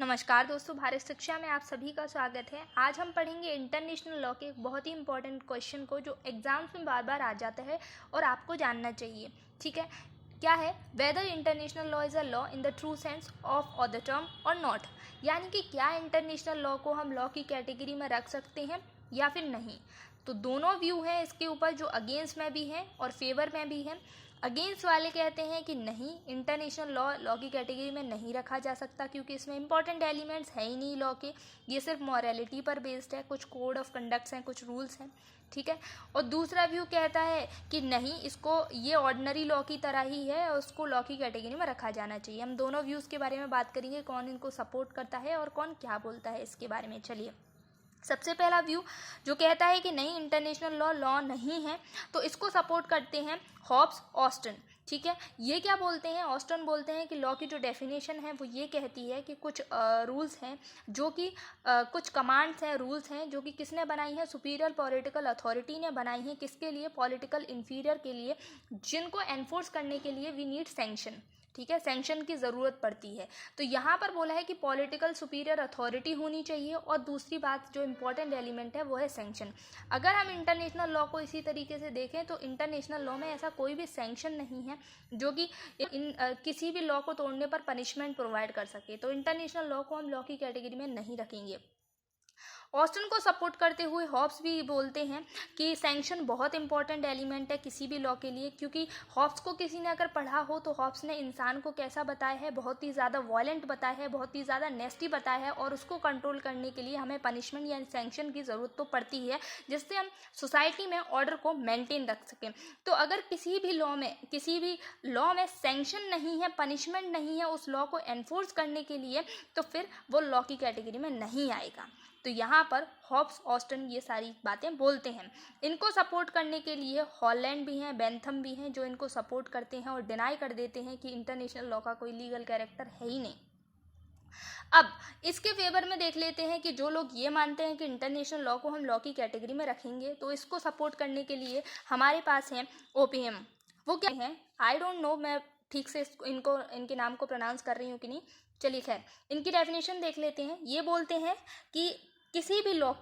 नमस्कार दोस्तों, भारत शिक्षा में आप सभी का स्वागत है। आज हम पढ़ेंगे इंटरनेशनल लॉ के एक बहुत ही इंपॉर्टेंट क्वेश्चन को जो एग्जाम्स में बार बार आ जाता है और आपको जानना चाहिए। ठीक है, क्या है? Whether international law is a law in the true sense of the term or not, यानी कि क्या इंटरनेशनल लॉ को हम लॉ की कैटेगरी में रख सकते हैं या फिर नहीं। तो दोनों व्यू हैं इसके ऊपर, जो अगेंस्ट में भी हैं और फेवर में भी हैं। अगेंस्ट वाले कहते हैं कि नहीं, इंटरनेशनल लॉ की कैटेगरी में नहीं रखा जा सकता क्योंकि इसमें इंपॉर्टेंट एलिमेंट्स है ही नहीं लॉ के, ये सिर्फ मॉरलिटी पर बेस्ड है, कुछ कोड ऑफ कंडक्ट्स हैं, कुछ रूल्स हैं। ठीक है, और दूसरा व्यू कहता है कि नहीं, इसको ये ऑर्डिनरी लॉ की तरह ही है और उसको लॉ की कैटेगरी में रखा जाना चाहिए। हम दोनों व्यूज़ के बारे में बात करेंगे, कौन इनको सपोर्ट करता है और कौन क्या बोलता है इसके बारे में। चलिए, सबसे पहला व्यू जो कहता है कि नहीं, इंटरनेशनल लॉ नहीं है, तो इसको सपोर्ट करते हैं हॉब्स ऑस्टन। ठीक है, ये क्या बोलते हैं? ऑस्टन बोलते हैं कि लॉ की जो डेफिनेशन है वो ये कहती है कि कुछ रूल्स हैं जो कि कुछ कमांड्स हैं, रूल्स हैं जो कि किसने बनाई है? सुपीरियर पॉलिटिकल अथॉरिटी ने बनाई है। किसके लिए? पॉलिटिकल इन्फीरियर के लिए, जिनको एनफोर्स करने के लिए वी नीड सैंक्शन। ठीक है, सैंक्शन की ज़रूरत पड़ती है। तो यहाँ पर बोला है कि पॉलिटिकल सुपीरियर अथॉरिटी होनी चाहिए और दूसरी बात जो इम्पोर्टेंट एलिमेंट है वो है सैंक्शन। अगर हम इंटरनेशनल लॉ को इसी तरीके से देखें तो इंटरनेशनल लॉ में ऐसा कोई भी सैंक्शन नहीं है जो कि किसी भी लॉ को तोड़ने पर पनिशमेंट प्रोवाइड कर सके। तो इंटरनेशनल लॉ को हम लॉ की कैटेगरी में नहीं रखेंगे। ऑस्टन को सपोर्ट करते हुए हॉब्स भी बोलते हैं कि सैंक्शन बहुत इंपॉर्टेंट एलिमेंट है किसी भी लॉ के लिए, क्योंकि हॉब्स को किसी ने अगर पढ़ा हो तो हॉब्स ने इंसान को कैसा बताया है? बहुत ही ज़्यादा वॉयलेंट बताया है, बहुत ही ज़्यादा नेस्टी बताया है, और उसको कंट्रोल करने के लिए हमें पनिशमेंट या सैंक्शन की ज़रूरत तो पड़ती है, जिससे हम सोसाइटी में ऑर्डर को मेंटेन रख सकें। तो अगर किसी भी लॉ में सैंक्शन नहीं है, पनिशमेंट नहीं है उस लॉ को एनफोर्स करने के लिए, तो फिर वो लॉ की कैटेगरी में नहीं आएगा। तो यहाँ पर हॉब्स ऑस्टन ये सारी बातें बोलते हैं। इनको सपोर्ट करने के लिए हॉलैंड भी हैं, बेंथम भी हैं, जो इनको सपोर्ट करते हैं और डिनाई कर देते हैं कि इंटरनेशनल लॉ का कोई लीगल कैरेक्टर है ही नहीं। अब इसके फेवर में देख लेते हैं कि जो लोग ये मानते हैं कि इंटरनेशनल लॉ को हम लॉ की कैटेगरी में रखेंगे, तो इसको सपोर्ट करने के लिए हमारे पास हैं ओपीएम। वो क्या है? आई डोंट नो, मैं ठीक से इनके नाम को प्रोनाउंस कर रही हूँ कि नहीं। चलिए खैर, इनकी डेफिनेशन देख लेते हैं। ये बोलते हैं कि किसी भी लॉ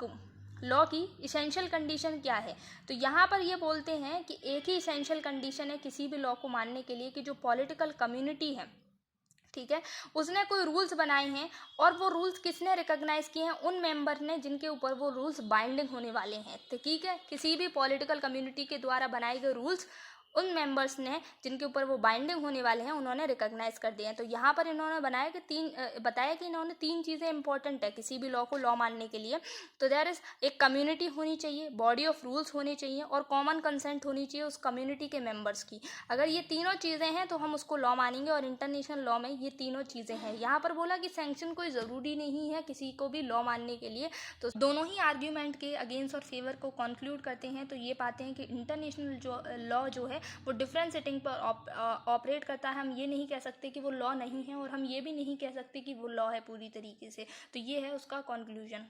की इसेंशियल कंडीशन क्या है। तो यहाँ पर ये बोलते हैं कि एक ही इसेंशियल कंडीशन है किसी भी लॉ को मानने के लिए कि जो पॉलिटिकल कम्युनिटी है, ठीक है, उसने कोई रूल्स बनाए हैं और वो रूल्स किसने रिकॉग्नाइज किए हैं? उन मेंबर ने जिनके ऊपर वो रूल्स बाइंडिंग होने वाले हैं। तो ठीक है, किसी भी पॉलिटिकल कम्युनिटी के द्वारा बनाए गए रूल्स उन मेंबर्स ने जिनके ऊपर वो बाइंडिंग होने वाले हैं उन्होंने रिकॉग्नाइज कर दिए हैं। तो यहाँ पर इन्होंने बताया कि इन्होंने तीन चीज़ें इंपॉर्टेंट है किसी भी लॉ को लॉ मानने के लिए। तो देयर इज एक कम्युनिटी होनी चाहिए, बॉडी ऑफ रूल्स होने चाहिए और कॉमन कंसेंट होनी चाहिए उस कम्युनिटी के मेंबर्स की। अगर ये तीनों चीज़ें हैं तो हम उसको लॉ मानेंगे, और इंटरनेशनल लॉ में ये तीनों चीज़ें हैं। यहाँ पर बोला कि सैंक्शन कोई ज़रूरी नहीं है किसी को भी लॉ मानने के लिए। तो दोनों ही आर्ग्यूमेंट के अगेंस्ट और फेवर को कंक्लूड करते हैं, तो ये पाते हैं कि इंटरनेशनल लॉ जो है वो डिफरेंट सेटिंग पर ऑपरेट करता है। हम ये नहीं कह सकते कि वो लॉ नहीं है और हम ये भी नहीं कह सकते कि वो लॉ है पूरी तरीके से। तो ये है उसका कंक्लूजन।